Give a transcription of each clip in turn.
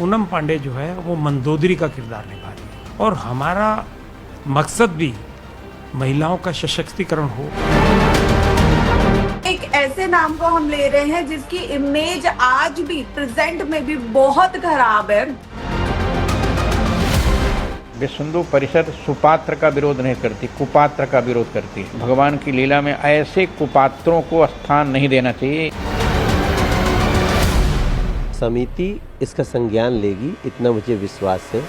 पूनम पांडे जो है वो मंदोदरी का किरदार निभा रही है और हमारा मकसद भी महिलाओं का सशक्तिकरण हो। एक ऐसे नाम को हम ले रहे हैं जिसकी इमेज आज भी प्रेजेंट में भी बहुत खराब है। विश्व हिंदू परिषद सुपात्र का विरोध नहीं करती, कुपात्र का विरोध करती है। भगवान की लीला में ऐसे कुपात्रों को स्थान नहीं देना चाहिए। समिति इसका संज्ञान लेगी, इतना मुझे विश्वास है।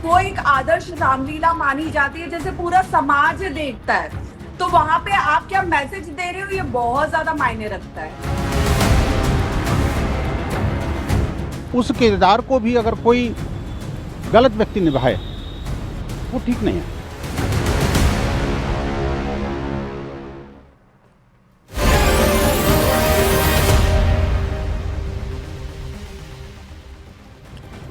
वो एक आदर्श रामलीला मानी जाती है जैसे पूरा समाज देखता है, तो वहां पे आप क्या मैसेज दे रहे हो ये बहुत ज्यादा मायने रखता है। उस किरदार को भी अगर कोई गलत व्यक्ति निभाए वो ठीक नहीं है।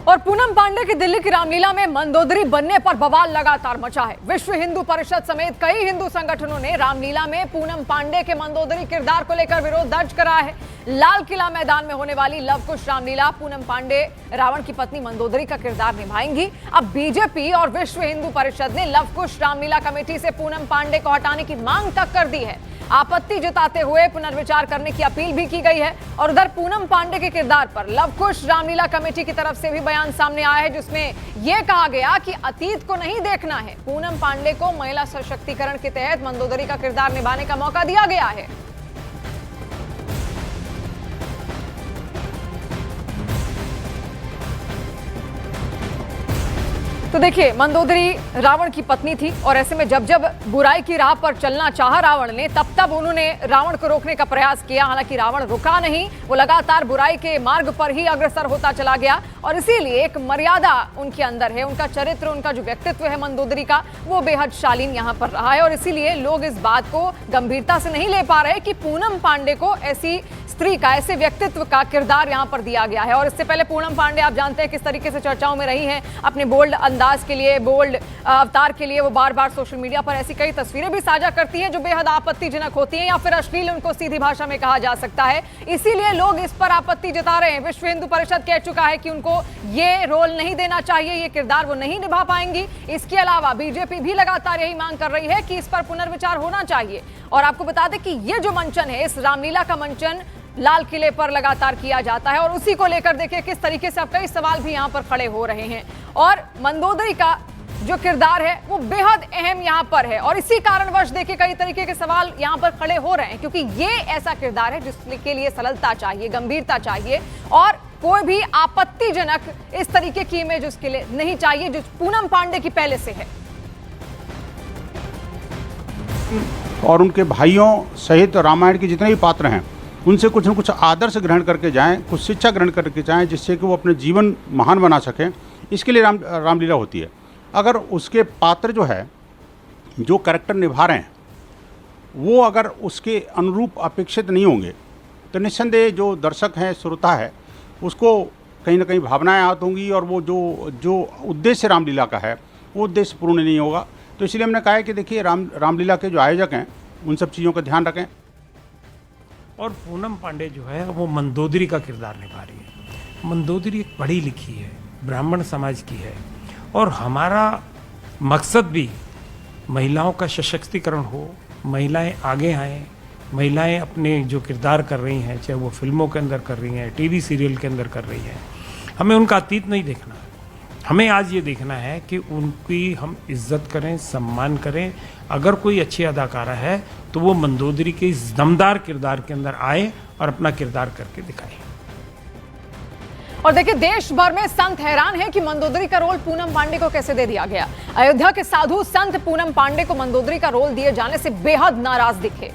और पूनम पांडे की दिल्ली की रामलीला में मंदोदरी बनने पर बवाल लगातार मचा है। विश्व हिंदू परिषद समेत कई हिंदू संगठनों ने रामलीला में पूनम पांडे के मंदोदरी किरदार को लेकर विरोध दर्ज करा है। लाल किला मैदान में होने वाली लव कुश रामलीला पूनम पांडे रावण की पत्नी मंदोदरी का किरदार निभाएंगी। अब बीजेपी और विश्व हिंदू परिषद ने लव कुश रामलीला कमेटी से पूनम पांडे को हटाने की मांग तक कर दी है। आपत्ति जताते हुए पुनर्विचार करने की अपील भी की गई है। और उधर पूनम पांडे के किरदार पर लव कुश रामलीला कमेटी की तरफ से भी बयान सामने आया है, जिसमें यह कहा गया कि अतीत को नहीं देखना है, पूनम पांडे को महिला सशक्तिकरण के तहत मंदोदरी का किरदार निभाने का मौका दिया गया है। तो देखिए, मंदोदरी रावण की पत्नी थी और ऐसे में जब जब बुराई की राह पर चलना चाहा रावण ने, तब तब उन्होंने रावण को रोकने का प्रयास किया। हालांकि रावण रुका नहीं, वो लगातार बुराई के मार्ग पर ही अग्रसर होता चला गया और इसीलिए एक मर्यादा उनके अंदर है। उनका चरित्र, उनका जो व्यक्तित्व है मंदोदरी का, वो बेहद शालीन यहाँ पर रहा है और इसीलिए लोग इस बात को गंभीरता से नहीं ले पा रहे कि पूनम पांडे को ऐसी स्त्री का, ऐसे व्यक्तित्व का किरदार यहाँ पर दिया गया है। और इससे पहले पूनम पांडे आप जानते हैं किस तरीके से चर्चाओं में रही हैं। अपने बोल्ड अंदाज के लिए, बोल्ड अवतार के लिए वो बार बार सोशल मीडिया पर ऐसी कई तस्वीरें भी साझा करती हैं जो बेहद आपत्तिजनक होती हैं या फिर अश्लील, उनको सीधी भाषा में कहा जा सकता है। इसीलिए लोग इस पर आपत्ति जता रहे हैं। विश्व हिंदू परिषद कह चुका है कि उनको ये रोल नहीं देना चाहिए, ये किरदार वो नहीं निभा पाएंगी। इसके अलावा बीजेपी भी लगातार यही मांग कर रही है कि इस पर पुनर्विचार होना चाहिए। और आपको बता दें कि ये जो मंचन है, इस रामलीला का मंचन लाल किले पर लगातार किया जाता है और उसी को लेकर देखिए किस तरीके से अब कई सवाल भी यहां पर खड़े हो रहे हैं। और मंदोदरी का जो किरदार है वो बेहद अहम यहां पर है और इसी कारणवश देखिए कई तरीके के सवाल यहां पर खड़े हो रहे हैं, क्योंकि ये ऐसा किरदार है जिसके लिए सरलता चाहिए, गंभीरता चाहिए और कोई भी आपत्तिजनक इस तरीके की इमेज उसके लिए नहीं चाहिए जो पूनम पांडे की पहले से है। और उनके भाइयों सहित रामायण के जितने भी पात्र हैं उनसे कुछ न कुछ आदर्श ग्रहण करके जाएं, कुछ शिक्षा ग्रहण करके जाएं, जिससे कि वो अपने जीवन महान बना सकें। इसके लिए रामलीला होती है। अगर उसके पात्र जो है, जो कैरेक्टर निभा रहे हैं, वो अगर उसके अनुरूप अपेक्षित नहीं होंगे तो निस्संदेह जो दर्शक हैं, श्रोता है, उसको कहीं ना कहीं भावनाएं आती होंगी और वो जो उद्देश्य रामलीला का है वो उद्देश्य पूर्ण नहीं होगा। तो इसलिए हमने कहा है कि देखिए रामलीला के जो आयोजक हैं उन सब चीज़ों का ध्यान रखें। और पूनम पांडे जो है वो मंदोदरी का किरदार निभा रही है। मंदोदरी एक पढ़ी लिखी है, ब्राह्मण समाज की है और हमारा मकसद भी महिलाओं का सशक्तिकरण हो, महिलाएं आगे आएँ, महिलाएं अपने जो किरदार कर रही हैं, चाहे वो फिल्मों के अंदर कर रही हैं, टीवी सीरियल के अंदर कर रही हैं, हमें उनका अतीत नहीं देखना है। हमें आज ये देखना है कि उनकी हम इज्जत करें, सम्मान करें। अगर कोई अच्छी अदाकारा है तो वो मंदोदरी के इस दमदार किरदार के अंदर आए और अपना किरदार करके दिखाए। और देखिए, देश भर में संत हैरान है कि मंदोदरी का रोल पूनम पांडे को कैसे दे दिया गया। अयोध्या के साधु संत पूनम पांडे को मंदोदरी का रोल दिए जाने से बेहद नाराज दिखे।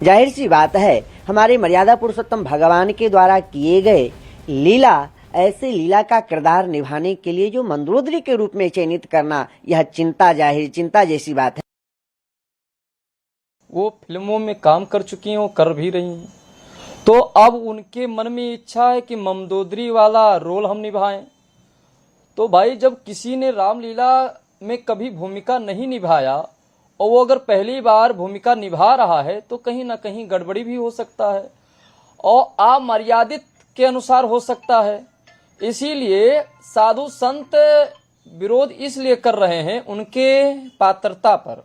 जाहिर सी बात है, हमारे मर्यादा पुरुषोत्तम भगवान के द्वारा किए गए लीला, ऐसे लीला का किरदार निभाने के लिए जो मंदोदरी के रूप में चयनित करना, यह चिंता जैसी बात है। वो फिल्मों में काम कर चुकी हैं, वो कर भी रही हैं, तो अब उनके मन में इच्छा है कि मंदोदरी वाला रोल हम निभाएं। तो भाई, जब किसी ने रामलीला में कभी भूमिका नहीं निभाया और वो अगर पहली बार भूमिका निभा रहा है तो कहीं ना कहीं गड़बड़ी भी हो सकता है। और अमर्यादित के अनुसार हो सकता है। इसीलिए साधु संत विरोध इसलिए कर रहे हैं उनके पात्रता पर।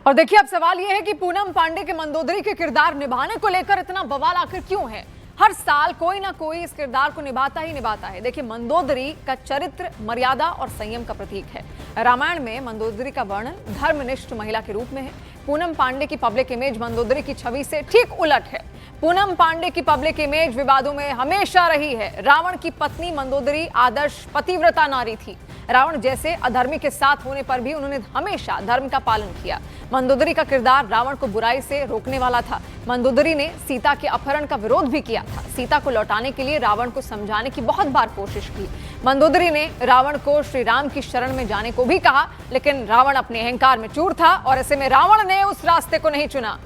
और देखिए अब सवाल यह है कि पूनम पांडे के मंदोदरी के किरदार निभाने को लेकर इतना बवाल आखिर क्यों है? हर साल कोई ना कोई इस किरदार को निभाता ही निभाता है। देखिए मंदोदरी का चरित्र मर्यादा और संयम का प्रतीक है। रामायण में मंदोदरी का वर्णन धर्मनिष्ठ महिला के रूप में है। पूनम पांडे की पब्लिक इमेज मंदोदरी की छवि से ठीक उलट है। पूनम पांडे की पब्लिक इमेज विवादों में हमेशा रही है। रावण की पत्नी मंदोदरी आदर्श पतिव्रता नारी थी। रावण जैसे अधर्मी के साथ होने पर भी उन्होंने हमेशा धर्म का पालन किया। मंदोदरी का किरदार रावण को बुराई से रोकने वाला था। मंदोदरी ने सीता के अपहरण का विरोध भी किया था। सीता को लौटाने के लिए रावण को समझाने की बहुत बार कोशिश की। मंदोदरी ने रावण को श्री राम की शरण में जाने को भी कहा, लेकिन रावण अपने अहंकार में चूर था और ऐसे में रावण ने उस रास्ते को नहीं चुना।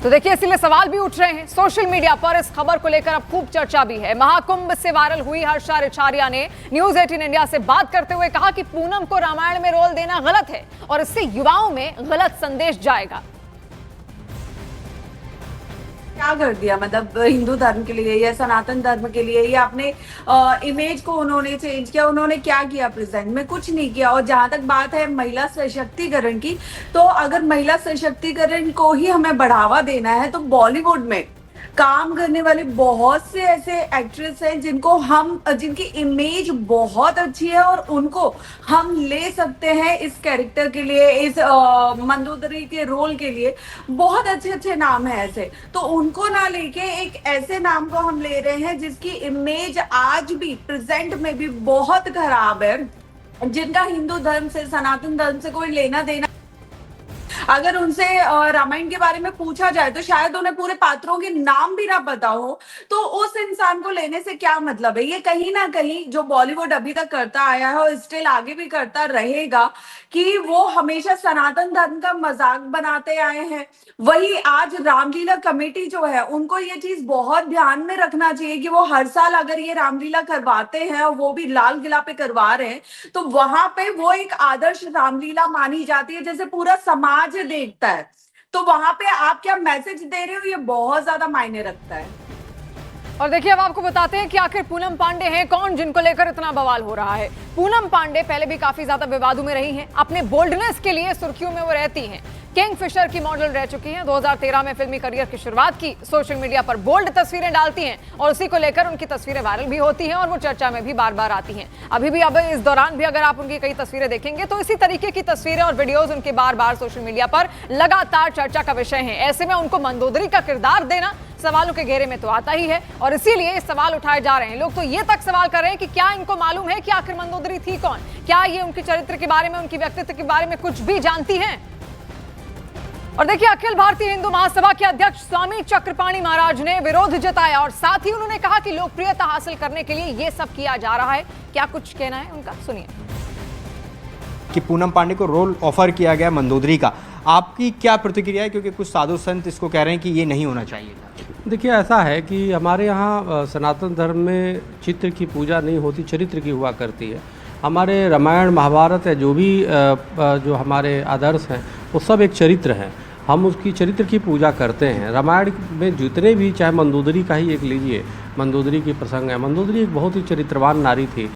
तो देखिए इसलिए सवाल भी उठ रहे हैं सोशल मीडिया पर। इस खबर को लेकर अब खूब चर्चा भी है। महाकुंभ से वायरल हुई हर्षा रिछारिया ने न्यूज 18 इंडिया से बात करते हुए कहा कि पूनम को रामायण में रोल देना गलत है और इससे युवाओं में गलत संदेश जाएगा। क्या कर दिया मतलब हिंदू धर्म के लिए या सनातन धर्म के लिए, या अपने इमेज को उन्होंने चेंज किया? उन्होंने क्या किया प्रेजेंट में? कुछ नहीं किया। और जहां तक बात है महिला सशक्तिकरण की, तो अगर महिला सशक्तिकरण को ही हमें बढ़ावा देना है तो बॉलीवुड में काम करने वाले बहुत से ऐसे एक्ट्रेस हैं जिनकी इमेज बहुत अच्छी है और उनको हम ले सकते हैं इस कैरेक्टर के लिए, इस मंदोदरी के रोल के लिए। बहुत अच्छे अच्छे नाम है ऐसे, तो उनको ना लेके एक ऐसे नाम को हम ले रहे हैं जिसकी इमेज आज भी प्रेजेंट में भी बहुत खराब है, जिनका हिंदू धर्म से सनातन धर्म से कोई लेना देना। अगर उनसे रामायण के बारे में पूछा जाए तो शायद उन्हें पूरे पात्रों के नाम भी ना पता हो, तो उस इंसान को लेने से क्या मतलब है? ये कहीं ना कहीं जो बॉलीवुड अभी तक करता आया है और स्टिल आगे भी करता रहेगा कि वो हमेशा सनातन धर्म का मजाक बनाते आए हैं। वही आज रामलीला कमेटी जो है उनको ये चीज बहुत ध्यान में रखना चाहिए कि वो हर साल अगर ये रामलीला करवाते हैं और वो भी लाल किला पे करवा रहे हैं, तो वहां पे वो एक आदर्श रामलीला मानी जाती है जैसे पूरा समाज देखता है। तो वहां पे आप क्या मैसेज दे रहे हो, ये बहुत ज्यादा मायने रखता है। और देखिए अब आपको बताते हैं कि आखिर पूनम पांडे हैं कौन जिनको लेकर इतना बवाल हो रहा है। पूनम पांडे पहले भी काफी ज्यादा विवादों में रही हैं। अपने बोल्डनेस के लिए सुर्खियों में वो रहती हैं। किंगफिशर की मॉडल रह चुकी हैं। 2013 में फिल्मी करियर की शुरुआत की। सोशल मीडिया पर बोल्ड तस्वीरें डालती हैं और उसी को लेकर उनकी तस्वीरें वायरल भी होती हैं और वो चर्चा में भी बार बार आती हैं। अभी भी अब इस दौरान भी अगर आप उनकी कई तस्वीरें देखेंगे तो इसी तरीके की तस्वीरें और वीडियोज उनके बार बार सोशल मीडिया पर लगातार चर्चा का विषय है। ऐसे में उनको मंदोदरी का किरदार देना सवालों के घेरे में तो आता ही है और इसीलिए ये सवाल उठाए जा रहे हैं। लोग तो ये तक सवाल कर रहे हैं कि क्या इनको मालूम है कि आखिर मंदोदरी थी कौन? क्या ये उनके चरित्र के बारे में, उनकी व्यक्तित्व के बारे में कुछ भी जानती हैं? और देखिए अखिल भारतीय हिंदू महासभा के अध्यक्ष स्वामी चक्रपाणी महाराज ने विरोध जताया और साथ ही उन्होंने कहा कि लोकप्रियता हासिल करने के लिए ये सब किया जा रहा है। क्या कुछ कहना है उनका, सुनिए। कि पूनम पांडे को रोल ऑफर किया गया मंदोदरी का, आपकी क्या प्रतिक्रिया है? क्योंकि कुछ साधु संत इसको कह रहे हैं कि ये नहीं होना चाहिए था। देखिए ऐसा है कि हमारे यहाँ सनातन धर्म में चित्र की पूजा नहीं होती, चरित्र की हुआ करती है। हमारे रामायण महाभारत है जो भी जो हमारे आदर्श हैं वो सब एक चरित्र है। हम उसकी चरित्र की पूजा करते हैं। रामायण में जितने भी, चाहे मंदोदरी का ही एक लीजिए, मंदोदरी की प्रसंग है। मंदोदरी एक बहुत ही चरित्रवान नारी थी।